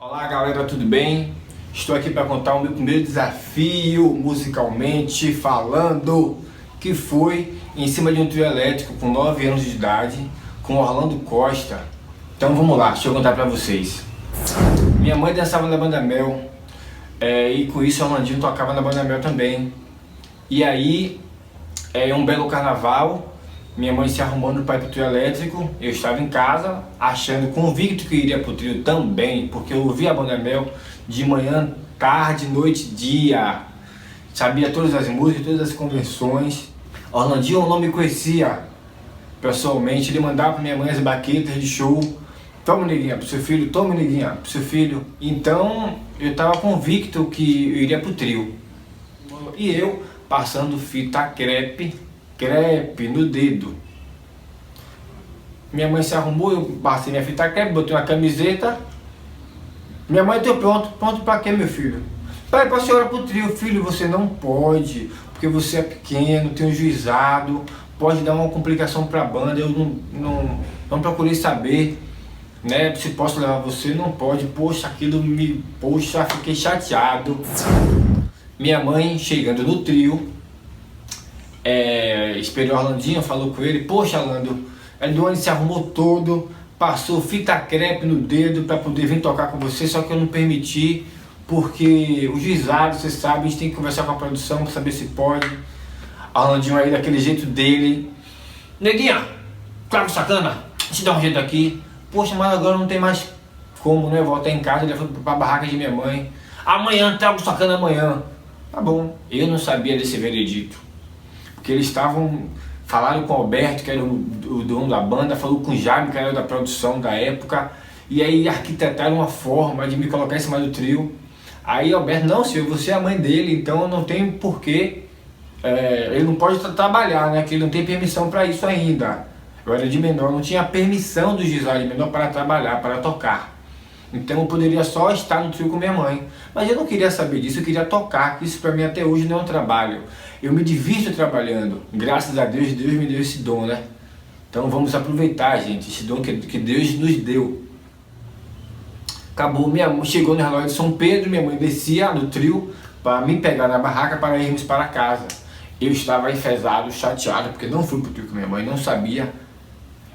Olá galera, tudo bem? Estou aqui para contar o meu primeiro desafio musicalmente falando, que foi em cima de um trio elétrico com 9 anos de idade, com Orlando Costa. Então vamos lá, deixa eu contar para vocês. Minha mãe dançava na Banda Mel, e com isso o Orlandinho tocava na Banda Mel também. E aí, um belo carnaval, minha mãe se arrumando para ir pro trio elétrico, eu estava em casa, achando, convicto que iria pro trio também, porque eu ouvia a Banda Mel de manhã, tarde, noite, dia. Sabia todas as músicas, todas as convenções. Orlandinho não me conhecia pessoalmente, ele mandava para minha mãe as baquetas de show. Toma, neguinha, pro seu filho, toma, neguinha, pro seu filho. Então, eu estava convicto que eu iria pro trio. E eu, passando fita crepe no dedo. Minha mãe se arrumou, eu passei minha fita crepe, botei uma camiseta. Minha mãe deu pronto pra quê, meu filho? Pai, pra senhora pro trio. Filho, você não pode, porque você é pequeno, tem um juizado, pode dar uma complicação pra banda. Eu não procurei saber, né, se posso levar você. Não pode. Poxa, fiquei chateado. Minha mãe chegando no trio, esperou o Orlandinho, falou com ele: poxa, Orlando, Eduane se arrumou todo, passou fita crepe no dedo para poder vir tocar com você, só que eu não permiti, porque o juizado, você sabe, a gente tem que conversar com a produção para saber se pode. Orlandinho aí daquele jeito dele: neguinha, claro, sacana, deixa eu dar um jeito aqui. Poxa, mas agora não tem mais como, né, voltar em casa. Ele foi para a barraca de minha mãe: amanhã, trago sacana amanhã. Tá bom, eu não sabia desse veredito, porque eles falaram com o Alberto, que era o dono da banda, falou com o Jaime, que era da produção da época, e aí arquitetaram uma forma de me colocar em cima do trio. Aí o Alberto: não, senhor, você é a mãe dele, então não tem porquê, ele não pode trabalhar, né, que ele não tem permissão para isso ainda. Eu era de menor, não tinha permissão do juizado de menor para trabalhar, para tocar. Então eu poderia só estar no trio com minha mãe. Mas eu não queria saber disso, eu queria tocar, que isso para mim até hoje não é um trabalho. Eu me divirto trabalhando, graças a Deus, Deus me deu esse dom, né? Então vamos aproveitar, gente, esse dom que Deus nos deu. Acabou, chegou no relógio de São Pedro, minha mãe descia do trio para me pegar na barraca para irmos para casa. Eu estava enfesado, chateado, porque não fui pro trio com minha mãe, não sabia.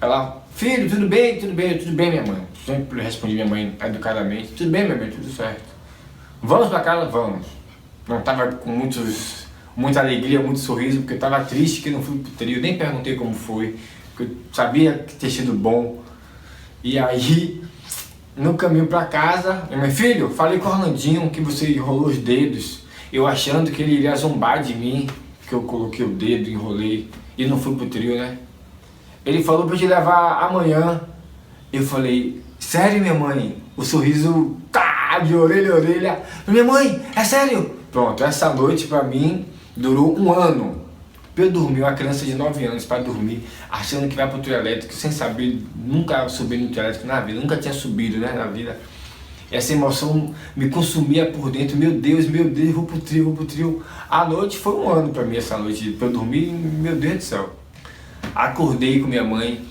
Ela: filho, tudo bem, minha mãe. Sempre respondi minha mãe educadamente: tudo bem, minha mãe, tudo certo. Vamos pra casa? Vamos. Não estava com muita alegria, muito sorriso, porque estava triste que não fui pro trio. Nem perguntei como foi, porque eu sabia que tinha sido bom. E aí, no caminho pra casa, minha mãe: filho, falei com o Orlandinho que você enrolou os dedos. Eu achando que ele iria zombar de mim, que eu coloquei o dedo, enrolei e não fui pro trio, né? Ele falou pra te levar amanhã. Eu falei: sério, minha mãe? O sorriso de orelha a orelha. Minha mãe, é sério? Pronto, essa noite pra mim durou 1 ano. Eu dormi, uma criança de 9 anos para dormir, achando que vai pro trio elétrico, sem saber, nunca subi no trio elétrico na vida, nunca tinha subido, né, na vida. Essa emoção me consumia por dentro: meu Deus, vou pro trio. A noite foi 1 ano pra mim, essa noite, pra eu dormir, meu Deus do céu. Acordei com minha mãe,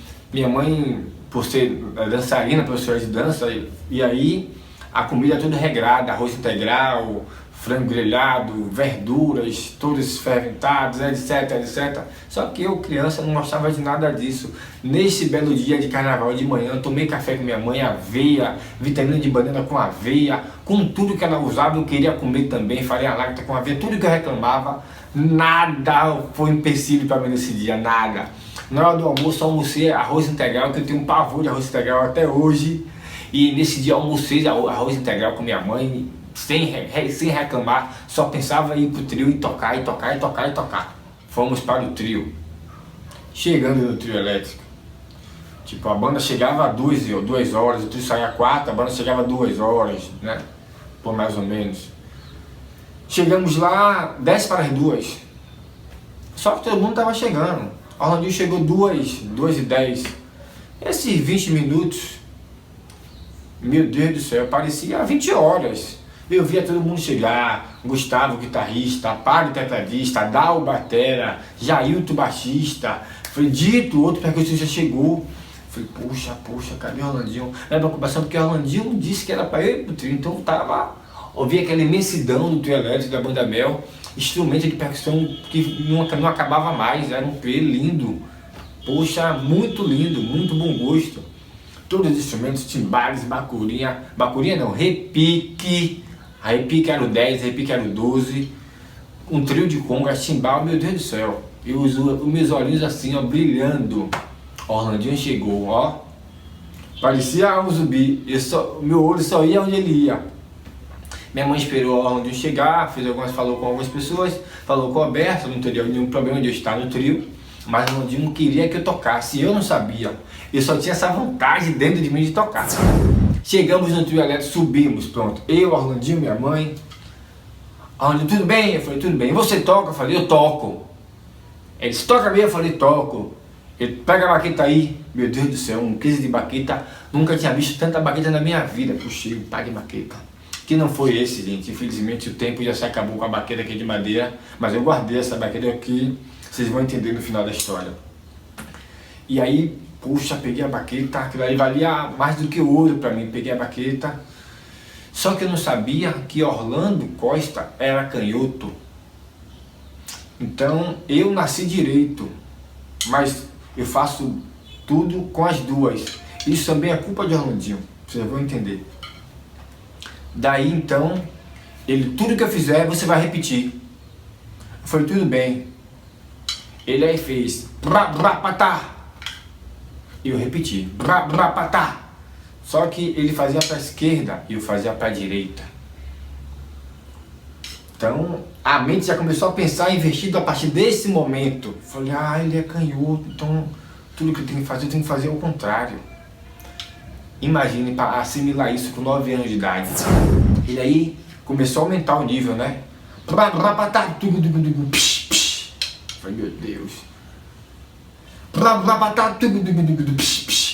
por ser dançarina, professora de dança, e aí a comida toda regrada, arroz integral, frango grelhado, verduras, todas fermentadas, etc. Só que eu, criança, não gostava de nada disso. Nesse belo dia de carnaval de manhã, eu tomei café com minha mãe, aveia, vitamina de banana com aveia, com tudo que ela usava, eu queria comer também, farinha láctea com aveia, tudo que eu reclamava. Nada foi empecilho para mim nesse dia, nada. Na hora do almoço, eu almocei arroz integral, que eu tenho um pavor de arroz integral até hoje. E nesse dia eu almocei arroz integral com minha mãe, sem reclamar, só pensava em ir pro trio e tocar. Fomos para o trio. Chegando no trio elétrico, tipo, a banda chegava a 2 horas, o trio saía 4, a banda chegava a 2 horas, né? Por mais ou menos. Chegamos lá 10 para as 2. Só que todo mundo estava chegando. O Orlandinho chegou 2h10. Esses 20 minutos, meu Deus do céu, parecia 20 horas. Eu via todo mundo chegar: Gustavo, guitarrista, Padre, tecladista, Dal, batera, Jailton, baixista, Fredito, outro percussionista, chegou. Falei, puxa, cadê o Orlandinho? Era preocupação porque o Orlandinho disse que era para eu ir pro trio, então tava... Ouvi aquela imensidão do trio elétrico da Banda Mel, instrumento de percussão que não acabava mais, era um trio lindo. Poxa, muito lindo, muito bom gosto. Todos os instrumentos, timbales, bacurinha não, repique. A repique era o 10, a repique era o 12. Um trio de congas, timbal, meu Deus do céu. E os meus olhinhos assim, ó, brilhando. O Orlandinho chegou, ó. Parecia um zumbi. Meu olho só ia onde ele ia. Minha mãe esperou o Orlandinho chegar, falou com algumas pessoas, falou com o Alberto, não teria nenhum problema de eu estar no trio. Mas o Orlandinho queria que eu tocasse, eu não sabia. Eu só tinha essa vontade dentro de mim de tocar. Chegamos no trio elétrico, subimos, pronto. Eu, Orlandinho, minha mãe. Orlandinho, tudo bem? Eu falei, tudo bem. Você toca? Eu falei, eu toco. Ele disse, toca mesmo? Eu falei, toco. Ele, pega a baqueta aí. Meu Deus do céu, um 15 de baqueta. Nunca tinha visto tanta baqueta na minha vida. Puxei um par de baqueta. Que não foi esse, gente. Infelizmente o tempo já se acabou com a baqueta aqui de madeira. Mas eu guardei essa baqueta aqui. Vocês vão entender no final da história. E aí, puxa, peguei a baqueta. Aquilo aí valia mais do que ouro pra mim. Peguei a baqueta. Só que eu não sabia que Orlando Costa era canhoto. Então, eu nasci direito. Mas eu faço tudo com as duas. Isso também é culpa de Orlandinho. Vocês vão entender. Daí, então, ele, tudo que eu fizer, você vai repetir. Foi tudo bem. Ele aí fez brá, brá, patá. E eu repeti brá, brá, patá. Só que ele fazia para a esquerda e eu fazia para a direita. Então a mente já começou a pensar investido a partir desse momento. Falei, ele é canhoto, então tudo que eu tenho que fazer ao contrário. Imagine para assimilar isso com 9 anos de idade. Ele aí começou a aumentar o nível, né? Brá, brá, patá. Falei, meu Deus.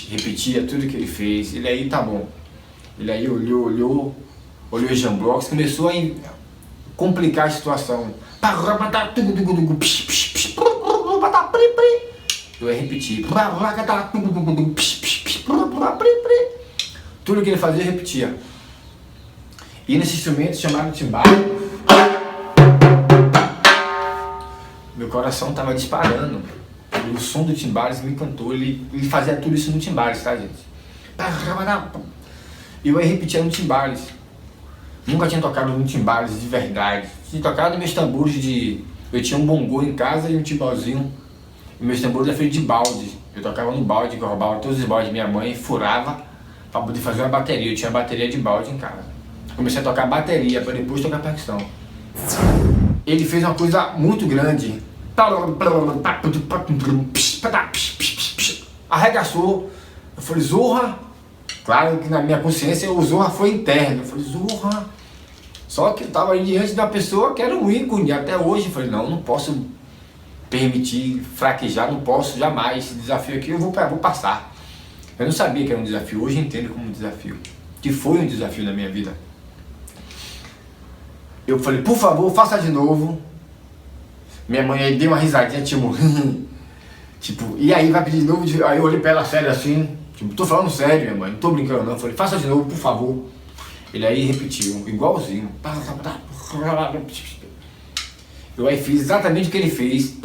Repetia tudo que ele fez. Ele aí, tá bom. Ele aí olhou o Jamblox, começou a complicar a situação. Eu ia repetir. Tudo que ele fazia, eu repetia. E nesse instrumento chamado timbal, meu coração estava disparando. O som do timbales me encantou. Ele fazia tudo isso no timbales, tá, gente? E eu ia repetir no timbales. Nunca tinha tocado no timbales de verdade. Tinha tocado meus tambores de... Eu tinha um bongô em casa e um timbalzinho. E meus tambores eram feitos de balde. Eu tocava no balde, que eu roubava todos os baldes de minha mãe, furava para poder fazer uma bateria. Eu tinha bateria de balde em casa. Comecei a tocar bateria para depois tocar percussão. Ele fez uma coisa muito grande. Arregaçou. Eu falei, Zorra. Claro que na minha consciência o Zorra foi interno. Eu falei, Zorra. Só que eu estava aí diante da pessoa que era um ícone até hoje. Eu falei, não posso permitir fraquejar, não posso jamais. Esse desafio aqui eu vou passar. Eu não sabia que era um desafio, hoje eu entendo como um desafio. Que foi um desafio na minha vida. Eu falei, por favor, faça de novo. Minha mãe aí deu uma risadinha, tipo, e aí vai pedir de novo? Aí eu olhei pra ela sério assim, tipo, tô falando sério, minha mãe, não tô brincando não. Eu falei, faça de novo, por favor. Ele aí repetiu, igualzinho. Eu aí fiz exatamente o que ele fez.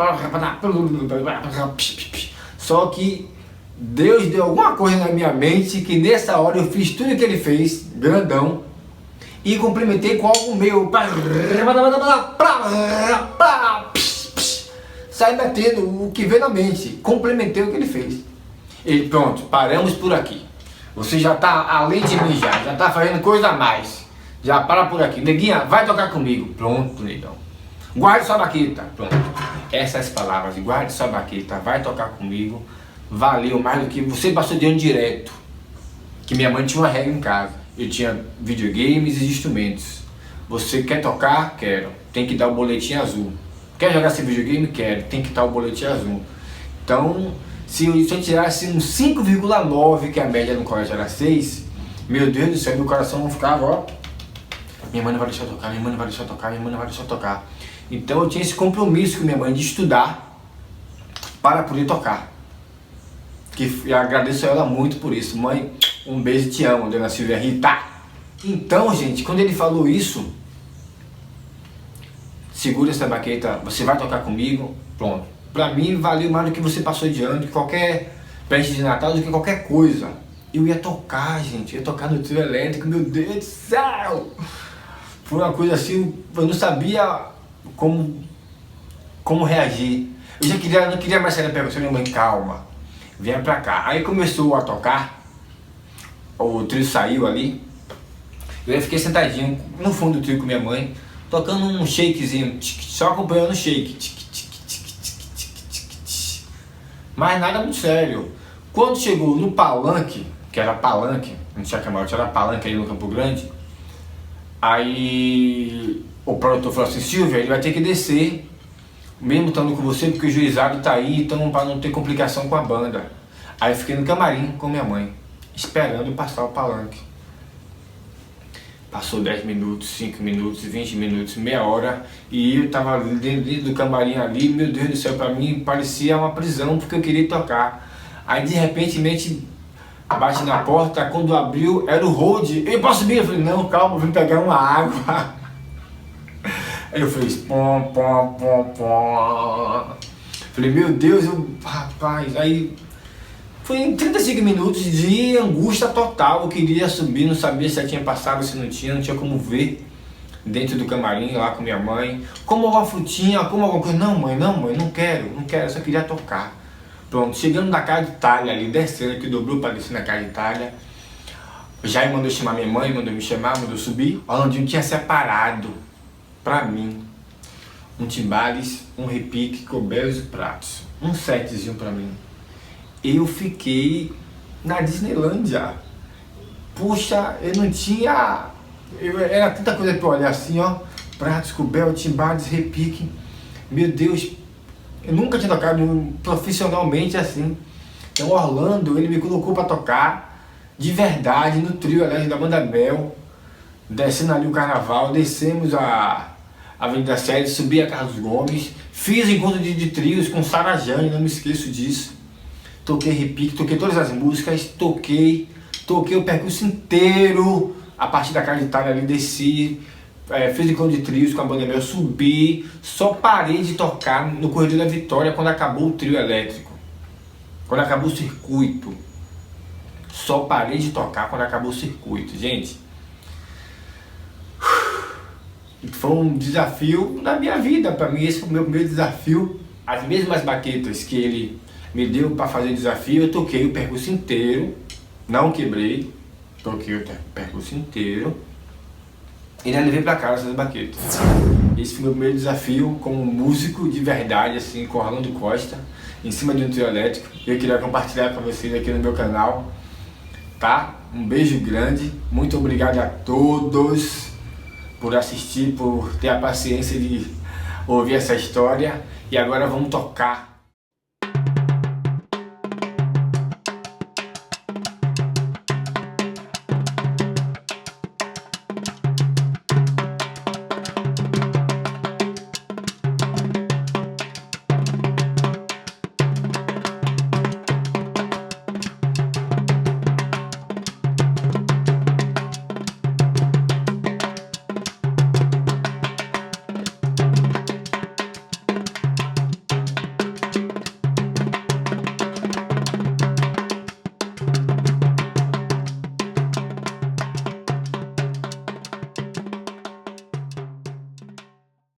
Só que Deus deu alguma coisa na minha mente que nessa hora eu fiz tudo o que ele fez, grandão, e complementei com algo meu. Sai batendo o que veio na mente, complementei o que ele fez. Ele, pronto, paramos por aqui. Você já tá além de mim, já tá fazendo coisa a mais. Já para por aqui. Neguinha, vai tocar comigo. Pronto, negão. Guarde sua baqueta. Pronto. Essas palavras, guarde sua baqueta, vai tocar comigo. Valeu mais do que você passou de ano direto. Que minha mãe tinha uma regra em casa. Eu tinha videogames e instrumentos. Você quer tocar? Quero. Tem que dar o boletim azul. Quer jogar esse videogame? Quero. Tem que dar o boletim azul. Então, se eu tirasse um 5,9, que a média no colégio era 6, meu Deus do céu, meu coração não ficava, ó. Minha mãe não vai deixar tocar, minha mãe não vai deixar tocar, minha mãe não vai deixar tocar. Então eu tinha esse compromisso com minha mãe de estudar para poder tocar. que eu agradeço a ela muito por isso. Mãe, um beijo, te amo, dona Silvia Rita. Então, gente, quando ele falou isso, segura essa baqueta, você vai tocar comigo, pronto. Pra mim, valeu mais do que você passou de ano, de qualquer presente de Natal, do que qualquer coisa. Eu ia tocar, gente, eu ia tocar no trio elétrico, meu Deus do céu! Foi uma coisa assim, eu não sabia como reagir. Eu já queria, não queria mais sair da pergunta, minha mãe, calma, venha pra cá. Aí começou a tocar, o trio saiu ali, eu fiquei sentadinho no fundo do trio com minha mãe, tocando um shakezinho, só acompanhando o shake, mas nada muito sério. Quando chegou no palanque, que era palanque, não tinha camarote, era palanque aí no Campo Grande, aí o produtor falou assim, Silvia, ele vai ter que descer, mesmo estando com você, porque o juizado tá aí, então para não ter complicação com a banda. Aí eu fiquei no camarim com minha mãe, esperando passar o palanque. Passou 10 minutos, 5 minutos, 20 minutos, meia hora, e eu tava dentro do camarim ali, meu Deus do céu, pra mim parecia uma prisão, porque eu queria tocar. Aí de repente bate na porta, quando abriu, era o Hold, eu posso subir? Eu falei, não, calma, eu vim pegar uma água. Aí eu falei, pom, pom, pom, pom. Falei, meu Deus, rapaz, aí foi em 35 minutos de angústia total, eu queria subir, não sabia se já tinha passado, se não tinha como ver dentro do camarim lá com minha mãe, como uma frutinha, como alguma coisa, não mãe, não quero, eu só queria tocar. Pronto, chegando na casa de Itália ali, descendo, que dobrou para descer na casa de Itália, já mandou chamar minha mãe, mandou me chamar, mandou subir, onde eu tinha separado pra mim um timbales, um repique, cobelos e pratos, um setzinho pra mim. Eu fiquei na Disneylândia. Puxa, eu não tinha, era tanta coisa pra olhar assim, ó, pratos, cobelos, timbales, repique, meu Deus. Eu nunca tinha tocado profissionalmente assim. Então Orlando, ele me colocou para tocar de verdade no trio, aliás, da Banda Bel, descendo ali o carnaval, descemos a Avenida Sede, subi a Carlos Gomes, fiz encontro de trios com Sara Jane, não me esqueço disso. Toquei repique, toquei todas as músicas, toquei o percurso inteiro, a partir da casa de Itália ali, desci. Fiz encontro de trios com a Banda Bel, subi, só parei de tocar no Corredor da Vitória quando acabou o trio elétrico, quando acabou o circuito. Só parei de tocar quando acabou o circuito, gente. Foi um desafio na minha vida, para mim esse foi o meu primeiro desafio. As mesmas baquetas que ele me deu para fazer o desafio, eu toquei o percurso inteiro, não quebrei, toquei o percurso inteiro. E ainda levei pra casa essas baquetas. Esse foi o meu primeiro desafio como músico de verdade, assim, com Orlando Costa, em cima de um trio elétrico. Eu queria compartilhar com vocês aqui no meu canal, tá? Um beijo grande, muito obrigado a todos por assistir, por ter a paciência de ouvir essa história. E agora vamos tocar